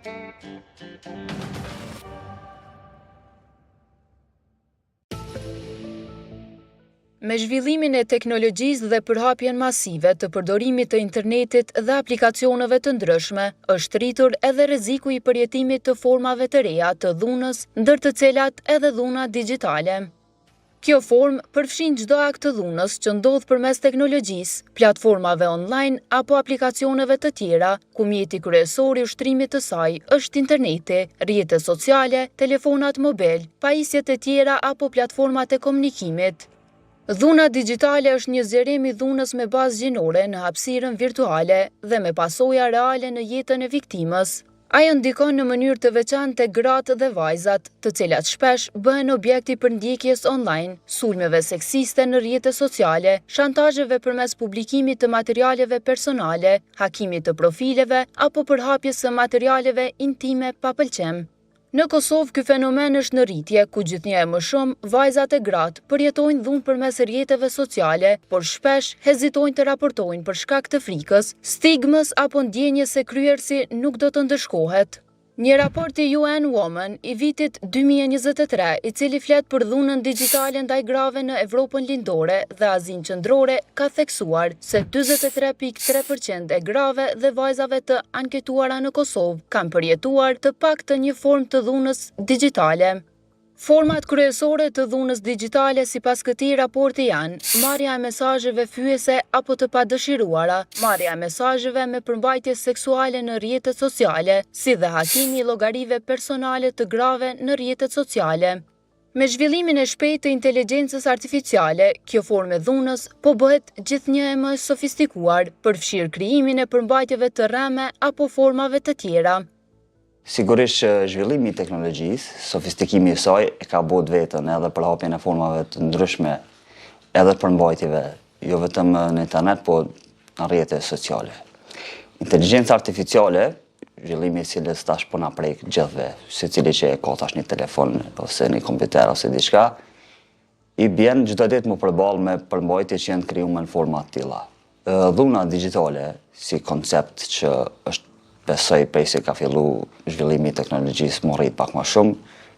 Me zhvillimin e teknologjisë dhe përhapjen masive të përdorimit të internetit dhe aplikacioneve të ndryshme, është rritur edhe rreziku i përjetimit të formave të reja të dhunës, ndër të cilat edhe dhuna digjitale. Kjo formë përfshin çdo akt të dhunës që ndodh përmes teknologjisë, platformave online apo aplikacioneve të tjera, ku mjeti kryesor i ushtrimit të saj është interneti, rrjetet sociale, telefonat mobil, pajisjet e tjera apo platformat e komunikimit. Dhuna digjitale është një zgjerim i dhunës me bazë gjinore në hapësirën virtuale dhe me pasoja reale në jetën e viktimës. Ajo ndikon në mënyrë të veçantë te gratë dhe vajzat, të cilat shpesh bëhen objekti për ndjekjes online, sulmeve seksiste në rrjete sociale, shantazheve përmes publikimit të materialeve personale, hakimit të profileve apo përhapjes së materialeve intime pa pëlqem. Në Kosovë, ky fenomen është në rritje, ku gjithnjë më shumë vajzat e gratë përjetojnë dhunë përmes rrjeteve sociale, por shpesh hezitojnë të raportojnë për shkak të frikës, stigmës apo ndjenjes se kryersi nuk do të ndëshkohet. Një raport i UN Women i vitit 2023, i cili flet për dhunën digjitale ndaj grave në Evropën lindore dhe Azinë qendrore, ka theksuar se 43.3% e grave dhe vajzave të anketuara në Kosovë kanë përjetuar të paktën një formë të dhunës digjitale. Format kryesore të dhunës digjitale sipas këtij raporti janë marrja e mesazheve fyese apo të padëshiruara, marrja e mesazheve me përmbajtje seksuale në rrjetet sociale, si dhe hakimi i llogarive personale të grave në rrjetet sociale. Me zhvillimin e shpejtë të inteligjencës artificiale, kjo formë e dhunës po bëhet gjithnjë e më sofistikuar, përfshir krijimin e përmbajtjeve të rreme apo formave të tjera. Sigurisht që zhvillimi i teknologjisë, sofistikimi i saj e ka bërë vetën edhe për hapjen e formave të ndryshme, edhe për mbajtjeve, jo vetëm në internet, po në rrjete sociale. Inteligjenca artificiale, zhvillimi i cilës tash po na prek gjithëve, secili që e ka tash një telefon ose një kompjuter ose diçka, i bjen çdo ditë më përballë me përmbajtje që janë krijuar në forma të tilla. Dhuna digjitale si koncept që është besoj prej se ka fillu zhvillimi i teknologjisë më rrit pak më shumë,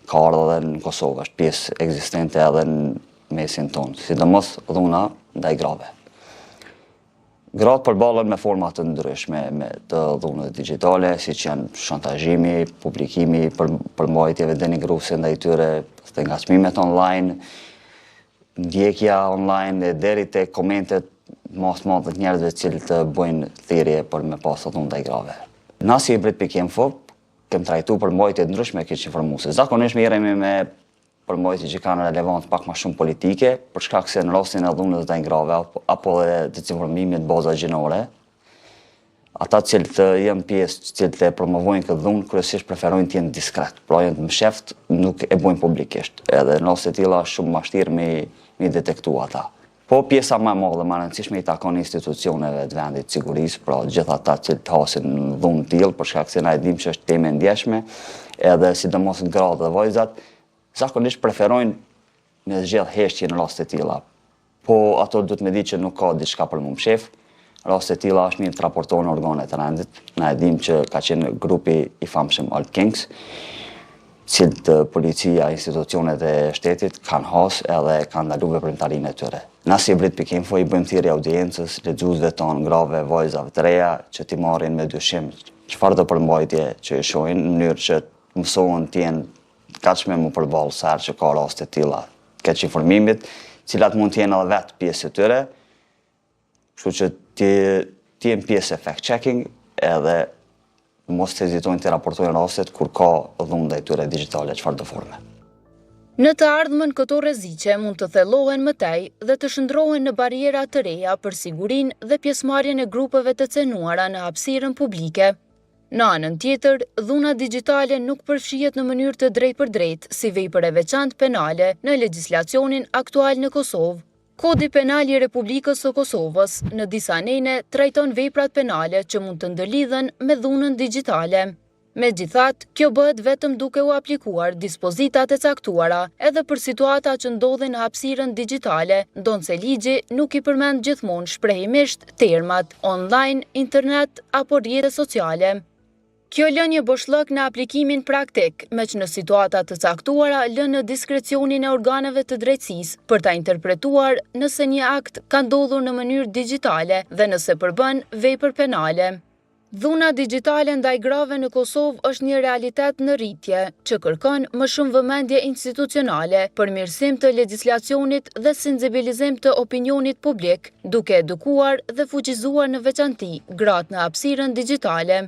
ka ardhur edhe në Kosovë, është pjesë ekzistente edhe në mesin tonë, sidomos dhuna ndaj grave. Gratë përballen me forma të ndryshme të dhunës digjitale, siç janë shantazhimi, publikimi përmbajtjeve denigruese ndaj tyre, të ngacmimet online, ndjekja online deri te komentet mas të njerëzve të cilët bëjnë thirrje për me pas dhunë ndaj grave. Na si Brit.info, kem trajtu përmbajtje të ndryshme keq informuese. Zakonisht merremi me përmbajtje që kanë relevant pak më shumë politike, për shkak se në rastin e dhunës ndaj grave apo edhe të informimit baza gjinore, ata të cilët janë pjesë, të cilët e promovojnë këtë dhunë, kryesisht preferojnë të jenë diskret, pra janë të msheft, nuk e bojnë publikisht. Edhe në raste të tilla është shumë më vështirë me detektu ata. Po pjesa më e madhe më e rëndësishme i takon institucioneve të vendit sigurisë, pra gjithë ata që hasin dhunë tillë, për shkak se na e dimë që është temë e ndjeshme, edhe sidomos gratë dhe vajzat, zakonisht preferojnë me zgjedh heshtje në raste të tilla. Po ato duhet me ditë që nuk ka diçka për më mshef, raste të tilla është mirë të raportohen organet e rendit. Na e dimë që ka qenë grupi i famshëm Alt Kings, cilët policia, institucionet e shtetit kanë hasë edhe kanë ndaluar veprimtarinë e tyre. Na si Brit.info i bëjmë thirrje audiencës, lexuesve tonë, grave, vajzave të reja, që t'i marrin me dyshim çfarë do përmbajtje që e shohin, në mënyrë që të mësohen të jenë kaqme më përballë sa herë që ka raste të tilla keq informimit, cilat mund të jenë edhe vetë pjesë e tyre, kështu që të jenë pjesë e fact-checking edhe mos të hezitojnë të raportojnë rastet kur ka dhunë ndaj tyre digjitale çfarë do forme. Në të ardhmen këto rreziqe mund të thellohen më tej dhe të shndrohen në bariera të reja për sigurinë dhe pjesëmarrjen e grupeve të cenuara në hapësirën publike. Në anën tjetër, dhuna digjitale nuk përfshihet në mënyrë të drejtpërdrejtë si vepër e veçantë penale në legjislacionin aktual në Kosovë. Kodi penal i Republikës së Kosovës në disa nene trajton veprat penale që mund të ndërlidhen me dhunën digjitale. Megjithatë, kjo bëhet vetëm duke u aplikuar dispozitat e caktuara edhe për situata që ndodhin në hapësirën digjitale, ndonse ligji nuk i përmend gjithmonë shprehimisht termat online, internet apo rrjete sociale. Kjo lënje boshllëk në aplikimin praktik, me që në situata të caktuara lën në diskrecionin e organeve të drejtësisë për ta interpretuar nëse një akt ka ndodhur në mënyrë digjitale dhe nëse përbën vepër penale. Dhuna digjitale ndaj grave në Kosovë është një realitet në rritje, që kërkon më shumë vëmendje institucionale, përmirësim të legjislacionit dhe sensibilizim të opinionit publik, duke edukuar dhe fuqizuar në veçanti gratë në hapësirën digjitale.